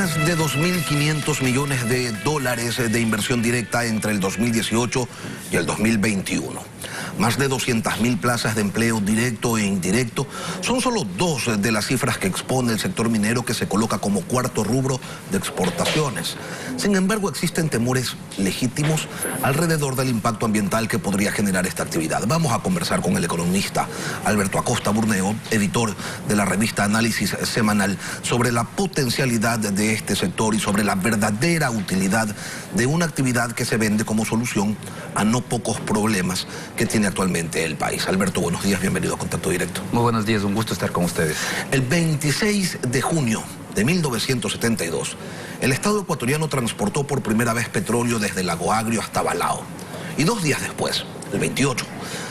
Más de 2.500 millones de dólares de inversión directa entre el 2018 y el 2021. Más de 200.000 plazas de empleo directo e indirecto son solo dos de las cifras que expone el sector minero, que se coloca como cuarto rubro de exportaciones. Sin embargo, existen temores legítimos alrededor del impacto ambiental que podría generar esta actividad. Vamos a conversar con el economista Alberto Acosta Burneo, editor de la revista Análisis Semanal, sobre la potencialidad de este sector y sobre la verdadera utilidad de una actividad que se vende como solución a no pocos problemas que tiene actualmente el país. Alberto, buenos días, bienvenido a Contacto Directo. Muy buenos días, un gusto estar con ustedes. El 26 de junio de 1972, el Estado ecuatoriano transportó por primera vez petróleo desde Lago Agrio hasta Balao. Y 2 días después, el 28,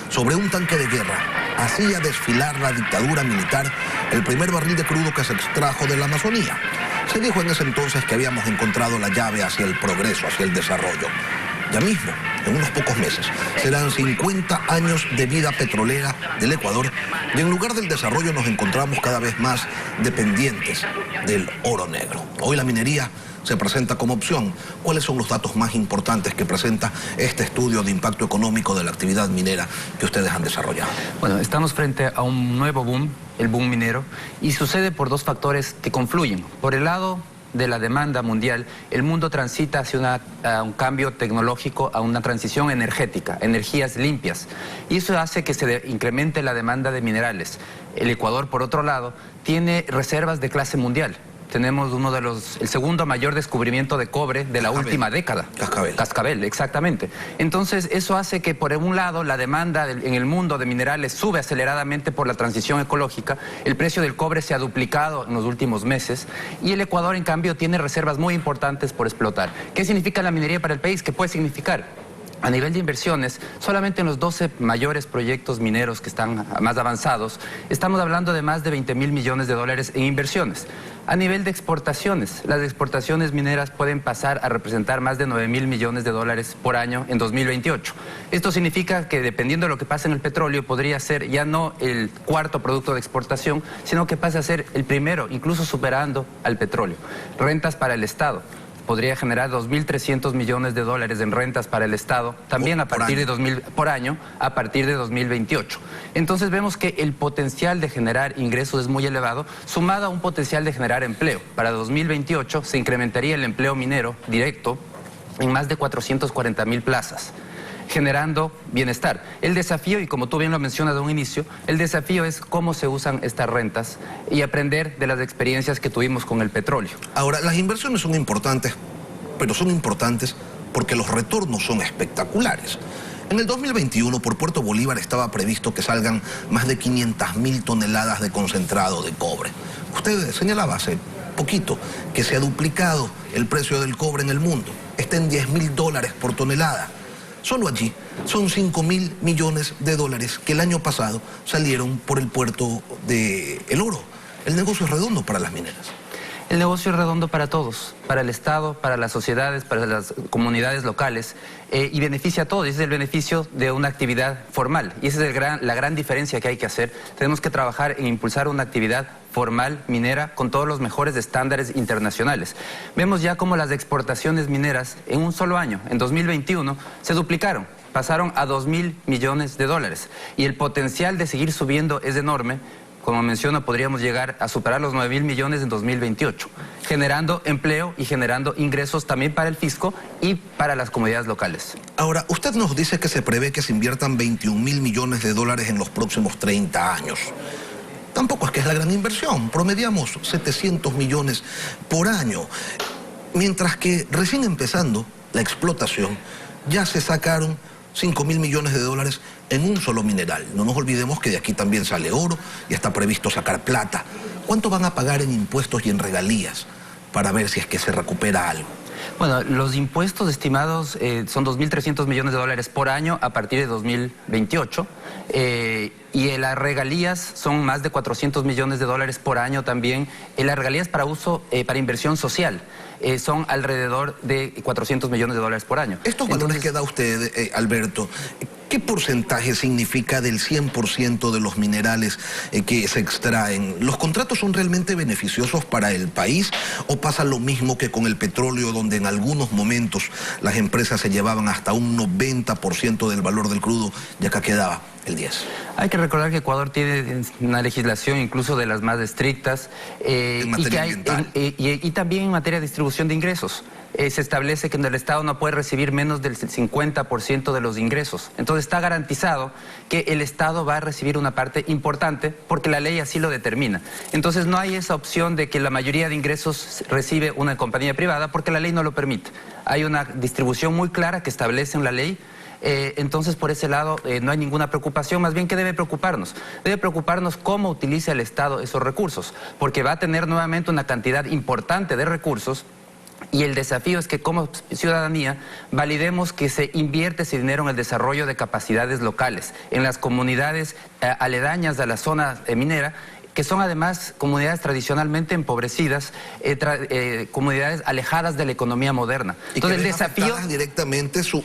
sobre un tanque de guerra, hacía desfilar la dictadura militar el primer barril de crudo que se extrajo de la Amazonía. Se dijo en ese entonces que habíamos encontrado la llave hacia el progreso, hacia el desarrollo. Ya mismo, en unos pocos meses, serán 50 años de vida petrolera del Ecuador, y en lugar del desarrollo nos encontramos cada vez más dependientes del oro negro. Hoy la minería se presenta como opción. ¿Cuáles son los datos más importantes que presenta este estudio de impacto económico de la actividad minera que ustedes han desarrollado? Bueno, estamos frente a un nuevo boom, el boom minero, y sucede por dos factores que confluyen. Por el lado de la demanda mundial, el mundo transita hacia un cambio tecnológico, a una transición energética, energías limpias. Y eso hace que se incremente la demanda de minerales. El Ecuador, por otro lado, tiene reservas de clase mundial. Tenemos el segundo mayor descubrimiento de cobre de la última década. Cascabel, exactamente. Entonces, eso hace que, por un lado, la demanda en el mundo de minerales sube aceleradamente por la transición ecológica. El precio del cobre se ha duplicado en los últimos meses. Y el Ecuador, en cambio, tiene reservas muy importantes por explotar. ¿Qué significa la minería para el país? ¿Qué puede significar? A nivel de inversiones, solamente en los 12 mayores proyectos mineros que están más avanzados, estamos hablando de más de 20.000 millones de dólares en inversiones. A nivel de exportaciones, las exportaciones mineras pueden pasar a representar más de 9.000 millones de dólares por año en 2028. Esto significa que, dependiendo de lo que pase en el petróleo, podría ser ya no el cuarto producto de exportación, sino que pase a ser el primero, incluso superando al petróleo. Rentas para el Estado. Podría generar 2.300 millones de dólares en rentas para el Estado, también a partir de por año, a partir de 2028. Entonces vemos que el potencial de generar ingresos es muy elevado, sumado a un potencial de generar empleo. Para 2028 se incrementaría el empleo minero directo en más de 440.000 plazas, generando bienestar. El desafío, y como tú bien lo mencionas de un inicio, el desafío es cómo se usan estas rentas y aprender de las experiencias que tuvimos con el petróleo. Ahora, las inversiones son importantes, pero son importantes porque los retornos son espectaculares. En el 2021, por Puerto Bolívar estaba previsto que salgan más de 500.000 toneladas de concentrado de cobre. Usted señalaba hace poquito que se ha duplicado el precio del cobre en el mundo. Está en $10.000 por tonelada. Solo allí son 5.000 millones de dólares que el año pasado salieron por el puerto de El Oro. El negocio es redondo para las mineras. El negocio es redondo para todos, para el Estado, para las sociedades, para las comunidades locales, y beneficia a todos. Ese es el beneficio de una actividad formal, y esa es la gran diferencia que hay que hacer. Tenemos que trabajar en impulsar una actividad formal minera con todos los mejores estándares internacionales. Vemos ya cómo las exportaciones mineras en un solo año, en 2021, se duplicaron. Pasaron a 2.000 millones de dólares, y el potencial de seguir subiendo es enorme. Como menciono, podríamos llegar a superar los 9.000 millones en 2028, generando empleo y generando ingresos también para el fisco y para las comunidades locales. Ahora, usted nos dice que se prevé que se inviertan 21.000 millones de dólares en los próximos 30 años. Tampoco es que es la gran inversión, promediamos 700 millones por año, mientras que recién empezando la explotación ya se sacaron 5.000 millones de dólares en un solo mineral. No nos olvidemos que de aquí también sale oro y está previsto sacar plata. ¿Cuánto van a pagar en impuestos y en regalías para ver si es que se recupera algo? Bueno, los impuestos estimados son 2.300 millones de dólares por año a partir de 2028. Y las regalías son más de 400 millones de dólares por año también. Las regalías para inversión social son alrededor de 400 millones de dólares por año. Estos valores que da usted, Alberto, ¿Qué porcentaje significa del 100% de los minerales que se extraen? ¿Los contratos son realmente beneficiosos para el país o pasa lo mismo que con el petróleo, donde en algunos momentos las empresas se llevaban hasta un 90% del valor del crudo y acá quedaba el 10%? Hay que recordar que Ecuador tiene una legislación incluso de las más estrictas en materia ambiental. Y también en materia de distribución de ingresos. Se establece que el Estado no puede recibir menos del 50% de los ingresos. Entonces está garantizado que el Estado va a recibir una parte importante porque la ley así lo determina. Entonces no hay esa opción de que la mayoría de ingresos recibe una compañía privada porque la ley no lo permite. Hay una distribución muy clara que establece en la ley. Entonces, por ese lado, no hay ninguna preocupación. Más bien, ¿qué debe preocuparnos? Debe preocuparnos cómo utiliza el Estado esos recursos, porque va a tener nuevamente una cantidad importante de recursos. Y el desafío es que como ciudadanía validemos que se invierte ese dinero en el desarrollo de capacidades locales, en las comunidades aledañas a la zona minera, que son además comunidades tradicionalmente empobrecidas, comunidades alejadas de la economía moderna. Entonces el desafío directamente su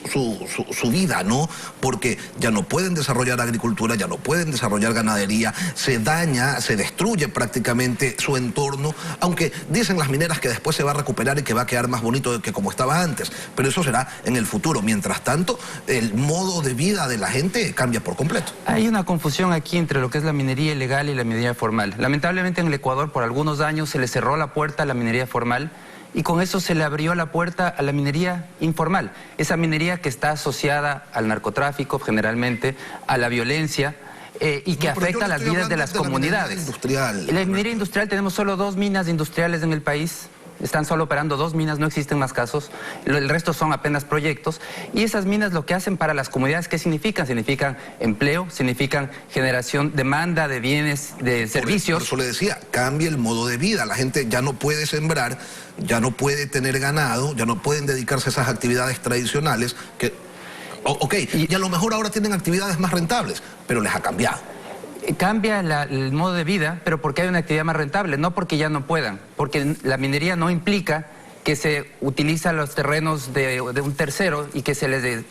vida, ¿no? Porque ya no pueden desarrollar agricultura, ya no pueden desarrollar ganadería, se daña, se destruye prácticamente su entorno, aunque dicen las mineras que después se va a recuperar y que va a quedar más bonito que como estaba antes, pero eso será en el futuro. Mientras tanto, el modo de vida de la gente cambia por completo. Hay una confusión aquí entre lo que es la minería ilegal y la minería formal. Lamentablemente en el Ecuador por algunos años se le cerró la puerta a la minería formal y con eso se le abrió la puerta a la minería informal. Esa minería que está asociada al narcotráfico generalmente, a la violencia y que afecta a las vidas de las comunidades. La minería industrial, tenemos solo 2 minas industriales en el país. Están solo operando 2 minas, no existen más casos, el resto son apenas proyectos. Y esas minas lo que hacen para las comunidades, ¿qué significan? Significan empleo, significan generación, demanda de bienes, de servicios. Por eso le decía, cambia el modo de vida, la gente ya no puede sembrar, ya no puede tener ganado, ya no pueden dedicarse a esas actividades tradicionales que, y a lo mejor ahora tienen actividades más rentables, pero les ha cambiado. Cambia el modo de vida, pero porque hay una actividad más rentable, no porque ya no puedan, porque la minería no implica que se utilizan los terrenos de un tercero y que se les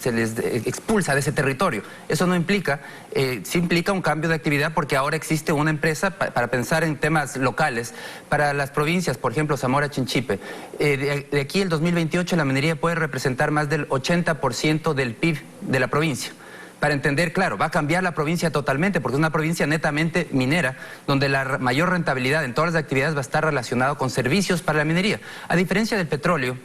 expulsa de ese territorio. Eso no implica, sí implica un cambio de actividad porque ahora existe una empresa para pensar en temas locales, para las provincias, por ejemplo, Zamora, Chinchipe. De aquí el 2028 la minería puede representar más del 80% del PIB de la provincia. Para entender, claro, va a cambiar la provincia totalmente, porque es una provincia netamente minera, donde la mayor rentabilidad en todas las actividades va a estar relacionado con servicios para la minería. A diferencia del petróleo,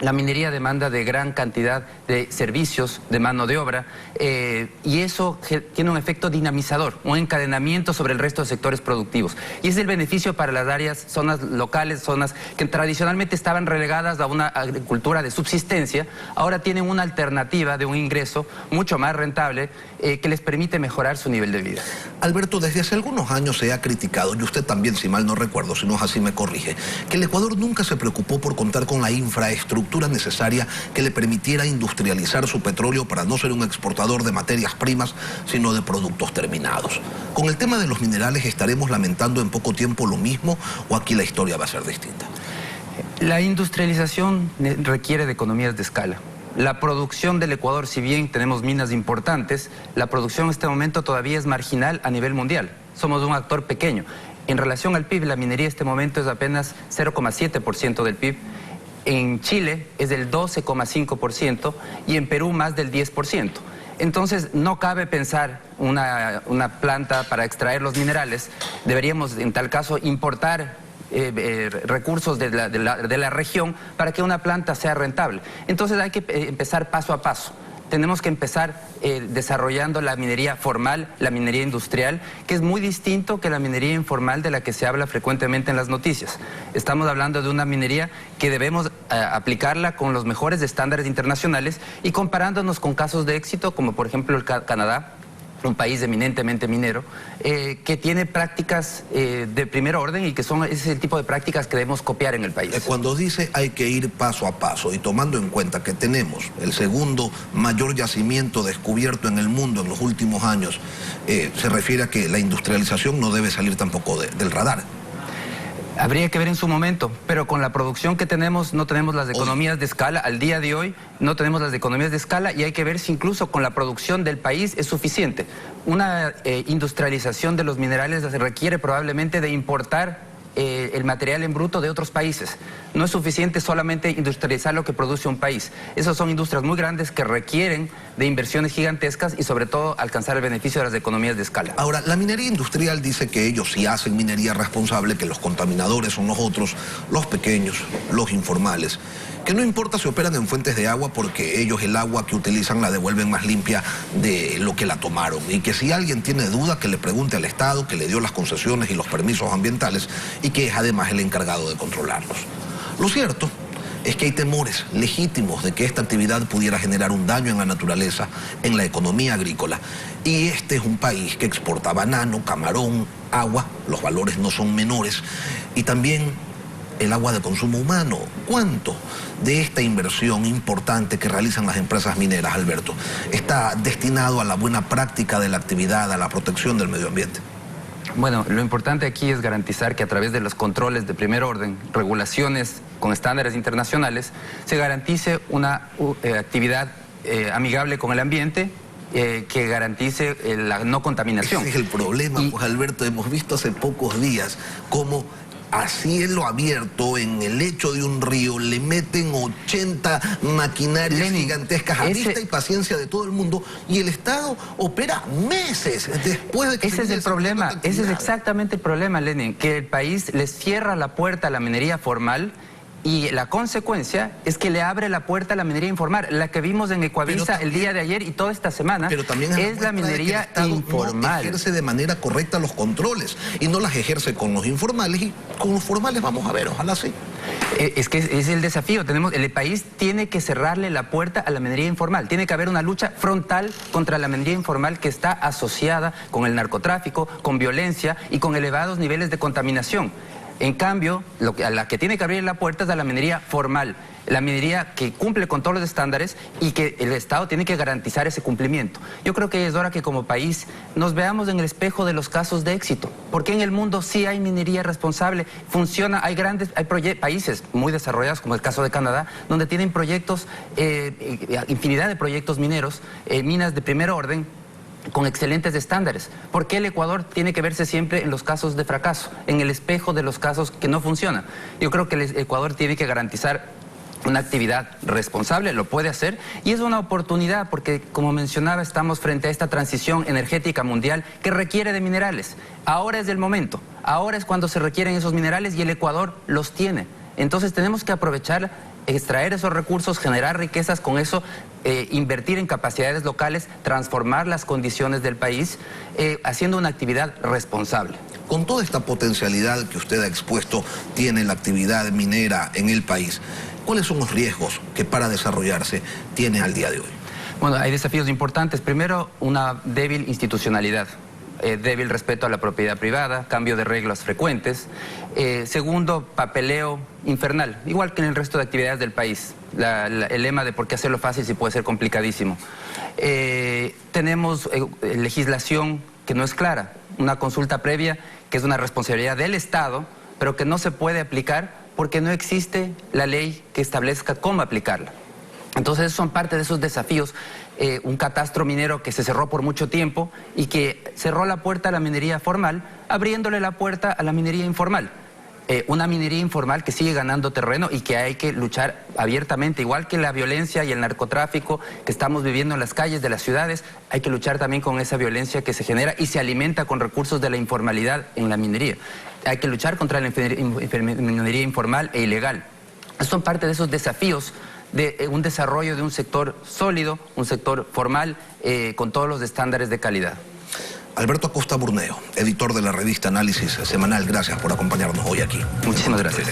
la minería demanda de gran cantidad de servicios, de mano de obra, y eso tiene un efecto dinamizador, un encadenamiento sobre el resto de sectores productivos. Y es el beneficio para las áreas, zonas locales, zonas que tradicionalmente estaban relegadas a una agricultura de subsistencia, ahora tienen una alternativa de un ingreso mucho más rentable que les permite mejorar su nivel de vida. Alberto, desde hace algunos años se ha criticado, y usted también, si mal no recuerdo, si no es así me corrige, que el Ecuador nunca se preocupó por contar con la infraestructura necesaria que le permitiera industrializar su petróleo para no ser un exportador de materias primas, sino de productos terminados. ¿Con el tema de los minerales estaremos lamentando en poco tiempo lo mismo o aquí la historia va a ser distinta? La industrialización requiere de economías de escala. La producción del Ecuador, si bien tenemos minas importantes, la producción en este momento todavía es marginal a nivel mundial. Somos un actor pequeño. En relación al PIB, la minería en este momento es apenas 0,7% del PIB. En Chile es del 12,5% y en Perú más del 10%. Entonces no cabe pensar una planta para extraer los minerales. Deberíamos en tal caso importar recursos de la región para que una planta sea rentable. Entonces hay que empezar paso a paso. Tenemos que empezar desarrollando la minería formal, la minería industrial, que es muy distinto que la minería informal de la que se habla frecuentemente en las noticias. Estamos hablando de una minería que debemos aplicarla con los mejores estándares internacionales y comparándonos con casos de éxito, como por ejemplo el Canadá, un país eminentemente minero, que tiene prácticas de primer orden y que ese es el tipo de prácticas que debemos copiar en el país. Cuando dice hay que ir paso a paso y tomando en cuenta que tenemos el segundo mayor yacimiento descubierto en el mundo en los últimos años, se refiere a que la industrialización no debe salir tampoco del radar. Habría que ver en su momento, pero con la producción que tenemos no tenemos las economías de escala. Al día de hoy no tenemos las economías de escala y hay que ver si incluso con la producción del país es suficiente. Una industrialización de los minerales se requiere probablemente de importar el material en bruto de otros países. No es suficiente solamente industrializar lo que produce un país. Esas son industrias muy grandes que requieren de inversiones gigantescas y sobre todo alcanzar el beneficio de las economías de escala. Ahora, la minería industrial dice que ellos sí hacen minería responsable, que los contaminadores son los otros, los pequeños, los informales, que no importa si operan en fuentes de agua porque ellos el agua que utilizan la devuelven más limpia de lo que la tomaron, y que si alguien tiene duda que le pregunte al Estado que le dio las concesiones y los permisos ambientales y que es además el encargado de controlarlos. Lo cierto es que hay temores legítimos de que esta actividad pudiera generar un daño en la naturaleza, en la economía agrícola, y este es un país que exporta banano, camarón, agua, los valores no son menores, y también el agua de consumo humano. ¿Cuánto de esta inversión importante que realizan las empresas mineras, Alberto, está destinado a la buena práctica de la actividad, a la protección del medio ambiente? Bueno, lo importante aquí es garantizar que a través de los controles de primer orden, regulaciones con estándares internacionales, se garantice una actividad amigable con el ambiente, que garantice la no contaminación. Ese es el problema, pues Alberto, hemos visto hace pocos días cómo a cielo abierto, en el lecho de un río, le meten 80 maquinarias gigantescas a vista y paciencia de todo el mundo, y el Estado opera meses después de que... Ese es el problema, ese es exactamente el problema, Lenin, que el país les cierra la puerta a la minería formal, y la consecuencia es que le abre la puerta a la minería informal. La que vimos en Ecuavisa el día de ayer y toda esta semana es la minería informal. No ejerce de manera correcta los controles y no las ejerce con los informales, y con los formales vamos a ver, ojalá sí. Es que es el desafío. El país tiene que cerrarle la puerta a la minería informal. Tiene que haber una lucha frontal contra la minería informal que está asociada con el narcotráfico, con violencia y con elevados niveles de contaminación. En cambio, a la que tiene que abrir la puerta es a la minería formal, la minería que cumple con todos los estándares y que el Estado tiene que garantizar ese cumplimiento. Yo creo que es hora que como país nos veamos en el espejo de los casos de éxito, porque en el mundo sí hay minería responsable, funciona, hay países muy desarrollados, como el caso de Canadá, donde tienen proyectos, infinidad de proyectos mineros, minas de primer orden, con excelentes estándares. ¿Por qué el Ecuador tiene que verse siempre en los casos de fracaso, en el espejo de los casos que no funcionan? Yo creo que el Ecuador tiene que garantizar una actividad responsable, lo puede hacer, y es una oportunidad porque, como mencionaba, estamos frente a esta transición energética mundial que requiere de minerales. Ahora es el momento, ahora es cuando se requieren esos minerales y el Ecuador los tiene. Entonces tenemos que aprovechar, extraer esos recursos, generar riquezas con eso, invertir en capacidades locales, transformar las condiciones del país, haciendo una actividad responsable. Con toda esta potencialidad que usted ha expuesto, tiene la actividad minera en el país, ¿cuáles son los riesgos que para desarrollarse tiene al día de hoy? Bueno, hay desafíos importantes. Primero, una débil institucionalidad. Débil respeto a la propiedad privada, cambio de reglas frecuentes. Segundo, papeleo infernal, igual que en el resto de actividades del país. El lema de por qué hacerlo fácil si puede ser complicadísimo. Tenemos legislación que no es clara, una consulta previa que es una responsabilidad del Estado, pero que no se puede aplicar porque no existe la ley que establezca cómo aplicarla. Entonces son parte de esos desafíos, un catastro minero que se cerró por mucho tiempo y que cerró la puerta a la minería formal, abriéndole la puerta a la minería informal. Una minería informal que sigue ganando terreno y que hay que luchar abiertamente, igual que la violencia y el narcotráfico que estamos viviendo en las calles de las ciudades, hay que luchar también con esa violencia que se genera y se alimenta con recursos de la informalidad en la minería. Hay que luchar contra la minería informal e ilegal. Son parte de esos desafíos de un desarrollo de un sector sólido, un sector formal, con todos los estándares de calidad. Alberto Acosta Burneo, editor de la revista Análisis Semanal, gracias por acompañarnos hoy aquí. Muchísimas gracias.